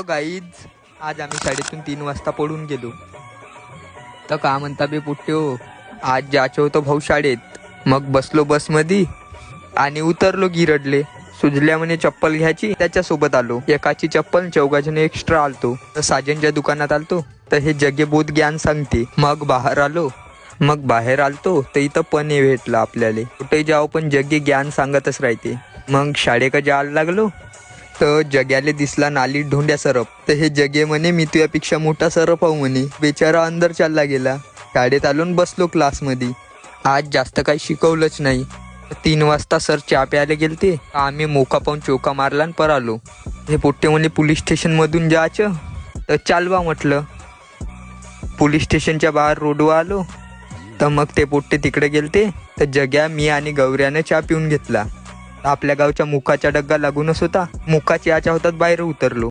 Guys आज आम्ही शाळेतून 3 वाजता पडून गेलो. तर का म्हणता बे पुट्टे हो, आज जायचं होतं भाऊ शाळेत. मग बसलो बसमध्ये आणि उतरलो गिरडले. सुजल्या म्हणे चप्पल घ्यायची, त्याच्यासोबत आलो. एकाची चप्पल चौघाजण एक्स्ट्रा आलतो. तर साजनच्या दुकानात आलतो तर हे जगे बहुत ज्ञान सांगते. मग बाहेर आलतो तर इथं पणे भेटला आपल्याला. कुठे जाओ पण जगे ज्ञान सांगतच राहते. मग शाळेक जायला लागलो तर जग्याले दिसला नाली ढोंड्या सरप. तर हे जगे म्हणे मी तुझ्यापेक्षा मोठा सरप आहो म्हणे. बेचारा अंदर चालला गेला. शाळेत आलो बसलो क्लासमध्ये. आज जास्त काही शिकवलंच नाही. 3 वाजता सर चहा प्यायला गेलते. आम्ही मोका पाहून चोका मारला आणि आलो. हे पोट्टे म्हणे पोलीस स्टेशनमधून जायचं. तर चालवा म्हटलं. पोलीस स्टेशनच्या बाहेर रोडवर आलो तर मग ते पोट्टे तिकडे गेलते. तर जग्या मी आणि गौऱ्यानं चहा पिऊन घेतला. आपल्या गावच्या मुखाच्या डग्गा लागूनच होता. मुखाच्या याच्या होतात बाहेर उतरलो.